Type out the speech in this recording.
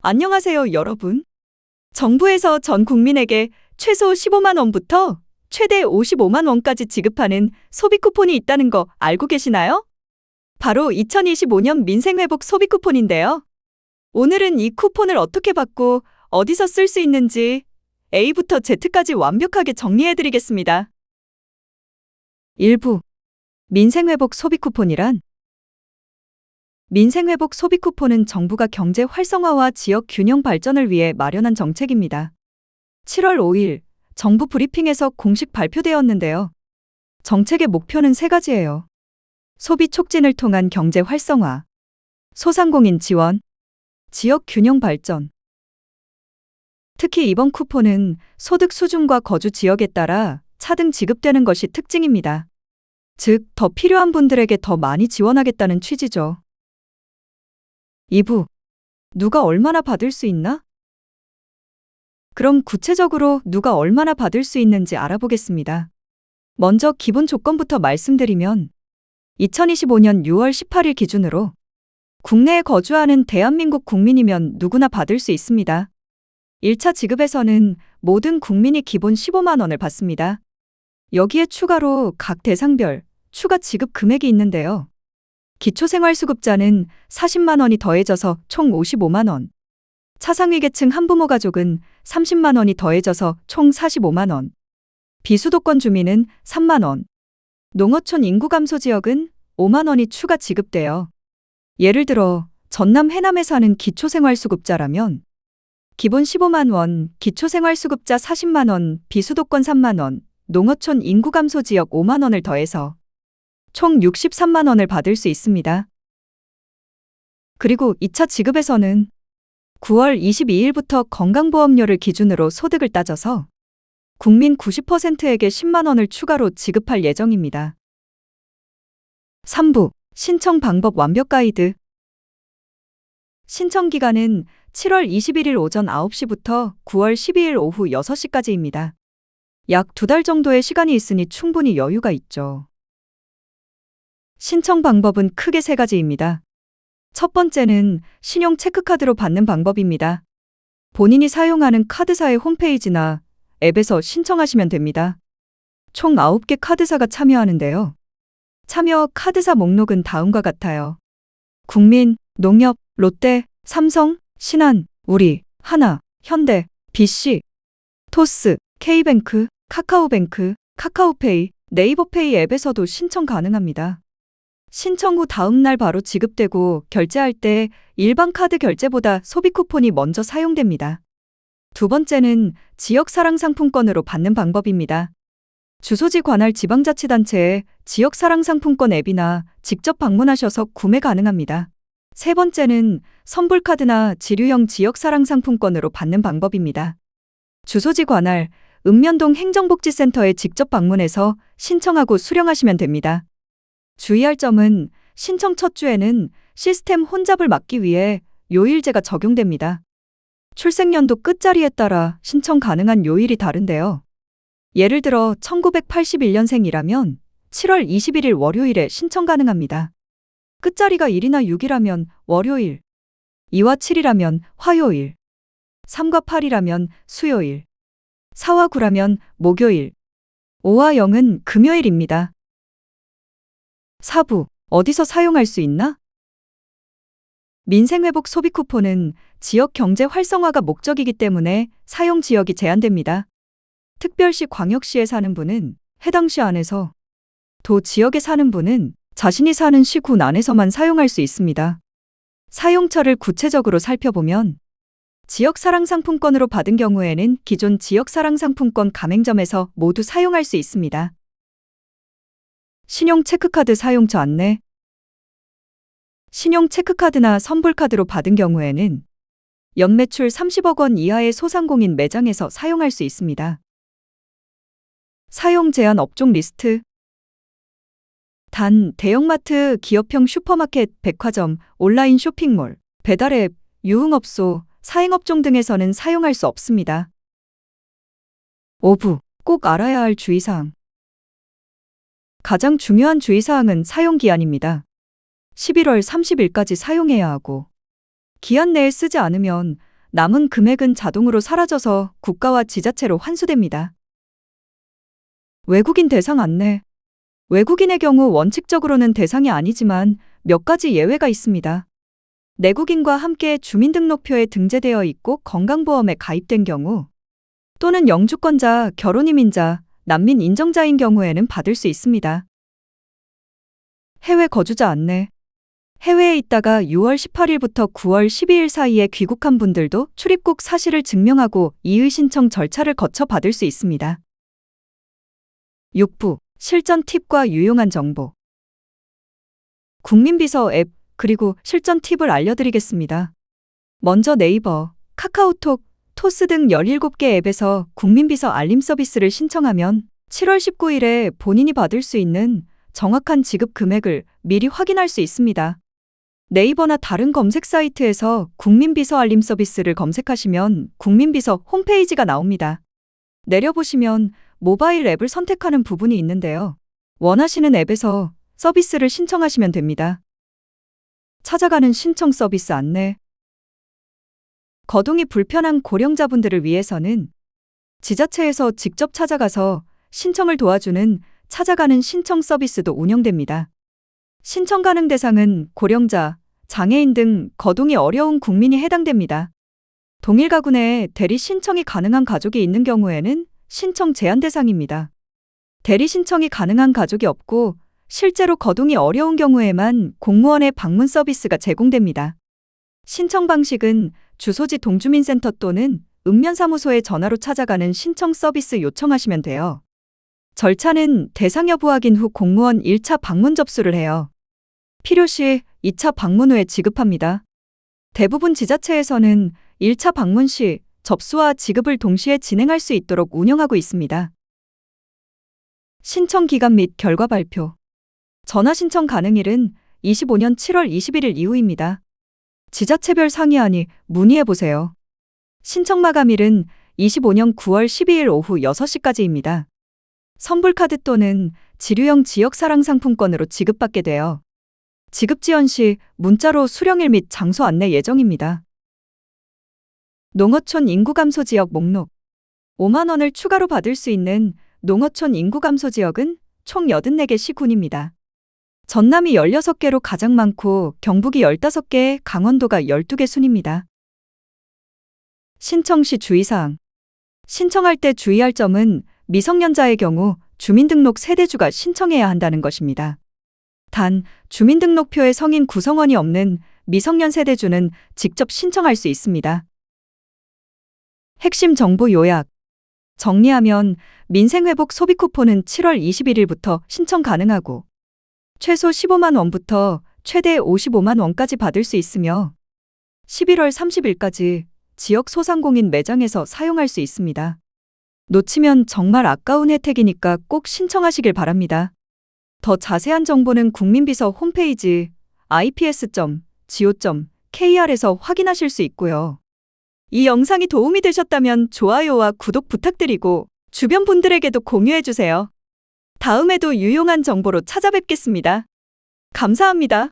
안녕하세요, 여러분. 정부에서 전 국민에게 최소 15만 원부터 최대 55만 원까지 지급하는 소비 쿠폰이 있다는 거 알고 계시나요? 바로 2025년 민생회복 소비 쿠폰인데요. 오늘은 이 쿠폰을 어떻게 받고 어디서 쓸 수 있는지 A부터 Z까지 완벽하게 정리해드리겠습니다. 1부. 민생회복 소비 쿠폰이란 민생회복 소비 쿠폰은 정부가 경제 활성화와 지역 균형 발전을 위해 마련한 정책입니다. 7월 5일 정부 브리핑에서 공식 발표되었는데요. 정책의 목표는 3가지예요. 소비 촉진을 통한 경제 활성화, 소상공인 지원, 지역 균형 발전. 특히 이번 쿠폰은 소득 수준과 거주 지역에 따라 차등 지급되는 것이 특징입니다. 즉, 더 필요한 분들에게 더 많이 지원하겠다는 취지죠. 2부. 누가 얼마나 받을 수 있나? 그럼 구체적으로 누가 얼마나 받을 수 있는지 알아보겠습니다. 먼저 기본 조건부터 말씀드리면 2025년 6월 18일 기준으로 국내에 거주하는 대한민국 국민이면 누구나 받을 수 있습니다. 1차 지급에서는 모든 국민이 기본 15만 원을 받습니다. 여기에 추가로 각 대상별 추가 지급 금액이 있는데요. 기초생활수급자는 40만 원이 더해져서 총 55만 원. 차상위계층 한부모 가족은 30만 원이 더해져서 총 45만 원. 비수도권 주민은 3만 원. 농어촌 인구 감소 지역은 5만 원이 추가 지급돼요. 예를 들어 전남 해남에 사는 기초생활수급자라면 기본 15만 원, 기초생활수급자 40만 원, 비수도권 3만 원, 농어촌 인구 감소 지역 5만 원을 더해서 총 63만 원을 받을 수 있습니다. 그리고 2차 지급에서는 9월 22일부터 건강보험료를 기준으로 소득을 따져서 국민 90%에게 10만 원을 추가로 지급할 예정입니다. 3부. 신청 방법 완벽 가이드. 신청 기간은 7월 21일 오전 9시부터 9월 12일 오후 6시까지입니다. 약 2달 정도의 시간이 있으니 충분히 여유가 있죠. 신청 방법은 크게 3가지입니다. 첫 번째는 신용 체크카드로 받는 방법입니다. 본인이 사용하는 카드사의 홈페이지나 앱에서 신청하시면 됩니다. 총 9개 카드사가 참여하는데요. 참여 카드사 목록은 다음과 같아요. 국민, 농협, 롯데, 삼성, 신한, 우리, 하나, 현대, BC, 토스, K뱅크, 카카오뱅크, 카카오페이, 네이버페이 앱에서도 신청 가능합니다. 신청 후 다음 날 바로 지급되고 결제할 때 일반 카드 결제보다 소비 쿠폰이 먼저 사용됩니다. 두 번째는 지역사랑 상품권으로 받는 방법입니다. 주소지 관할 지방자치단체의 지역사랑 상품권 앱이나 직접 방문하셔서 구매 가능합니다. 세 번째는 선불카드나 지류형 지역사랑 상품권으로 받는 방법입니다. 주소지 관할 읍면동 행정복지센터에 직접 방문해서 신청하고 수령하시면 됩니다. 주의할 점은 신청 첫 주에는 시스템 혼잡을 막기 위해 요일제가 적용됩니다. 출생연도 끝자리에 따라 신청 가능한 요일이 다른데요. 예를 들어 1981년생이라면 7월 21일 월요일에 신청 가능합니다. 끝자리가 1이나 6이라면 월요일, 2와 7이라면 화요일, 3과 8이라면 수요일, 4와 9라면 목요일, 5와 0은 금요일입니다. 4부. 어디서 사용할 수 있나? 민생회복 소비 쿠폰은 지역 경제 활성화가 목적이기 때문에 사용 지역이 제한됩니다. 특별시 광역시에 사는 분은 해당 시 안에서, 도 지역에 사는 분은 자신이 사는 시 군 안에서만 사용할 수 있습니다. 사용처를 구체적으로 살펴보면 지역사랑상품권으로 받은 경우에는 기존 지역사랑상품권 가맹점에서 모두 사용할 수 있습니다. 신용체크카드 사용처 안내. 신용체크카드나 선불카드로 받은 경우에는 연매출 30억 원 이하의 소상공인 매장에서 사용할 수 있습니다. 사용 제한 업종 리스트. 단, 대형마트, 기업형 슈퍼마켓, 백화점, 온라인 쇼핑몰, 배달앱, 유흥업소, 사행업종 등에서는 사용할 수 없습니다. 5부. 꼭 알아야 할 주의사항. 가장 중요한 주의사항은 사용기한입니다. 11월 30일까지 사용해야 하고 기한 내에 쓰지 않으면 남은 금액은 자동으로 사라져서 국가와 지자체로 환수됩니다. 외국인 대상 안내. 외국인의 경우 원칙적으로는 대상이 아니지만 몇 가지 예외가 있습니다. 내국인과 함께 주민등록표에 등재되어 있고 건강보험에 가입된 경우, 또는 영주권자, 결혼이민자, 난민 인정자인 경우에는 받을 수 있습니다. 해외 거주자 안내. 해외에 있다가 6월 18일부터 9월 12일 사이에 귀국한 분들도 출입국 사실을 증명하고 이의 신청 절차를 거쳐 받을 수 있습니다. 6부 실전 팁과 유용한 정보. 국민비서 앱 그리고 실전 팁을 알려드리겠습니다. 먼저 네이버, 카카오톡, 토스 등 17개 앱에서 국민비서 알림 서비스를 신청하면 7월 19일에 본인이 받을 수 있는 정확한 지급 금액을 미리 확인할 수 있습니다. 네이버나 다른 검색 사이트에서 국민비서 알림 서비스를 검색하시면 국민비서 홈페이지가 나옵니다. 내려보시면 모바일 앱을 선택하는 부분이 있는데요. 원하시는 앱에서 서비스를 신청하시면 됩니다. 찾아가는 신청 서비스 안내. 거동이 불편한 고령자분들을 위해서는 지자체에서 직접 찾아가서 신청을 도와주는 찾아가는 신청 서비스도 운영됩니다. 신청 가능 대상은 고령자, 장애인 등 거동이 어려운 국민이 해당됩니다. 동일 가구 내에 대리 신청이 가능한 가족이 있는 경우에는 신청 제한 대상입니다. 대리 신청이 가능한 가족이 없고 실제로 거동이 어려운 경우에만 공무원의 방문 서비스가 제공됩니다. 신청 방식은 주소지 동주민센터 또는 읍면사무소에 전화로 찾아가는 신청 서비스 요청하시면 돼요. 절차는 대상 여부 확인 후 공무원 1차 방문 접수를 해요. 필요시 2차 방문 후에 지급합니다. 대부분 지자체에서는 1차 방문 시 접수와 지급을 동시에 진행할 수 있도록 운영하고 있습니다. 신청 기간 및 결과 발표. 전화 신청 가능일은 25년 7월 21일 이후입니다. 지자체별 상이하니 문의해보세요. 신청 마감일은 25년 9월 12일 오후 6시까지입니다. 선불카드 또는 지류형 지역사랑 상품권으로 지급받게 돼요. 지급 지연 시 문자로 수령일 및 장소 안내 예정입니다. 농어촌 인구감소 지역 목록. 5만 원을 추가로 받을 수 있는 농어촌 인구감소 지역은 총 84개 시군입니다. 전남이 16개로 가장 많고 경북이 15개, 강원도가 12개 순입니다. 신청 시 주의사항. 신청할 때 주의할 점은 미성년자의 경우 주민등록 세대주가 신청해야 한다는 것입니다. 단, 주민등록표에 성인 구성원이 없는 미성년 세대주는 직접 신청할 수 있습니다. 핵심 정보 요약. 정리하면 민생회복 소비 쿠폰은 7월 21일부터 신청 가능하고 최소 15만 원부터 최대 55만 원까지 받을 수 있으며 11월 30일까지 지역 소상공인 매장에서 사용할 수 있습니다. 놓치면 정말 아까운 혜택이니까 꼭 신청하시길 바랍니다. 더 자세한 정보는 국민비서 홈페이지 ips.go.kr에서 확인하실 수 있고요. 이 영상이 도움이 되셨다면 좋아요와 구독 부탁드리고 주변 분들에게도 공유해주세요. 다음에도 유용한 정보로 찾아뵙겠습니다. 감사합니다.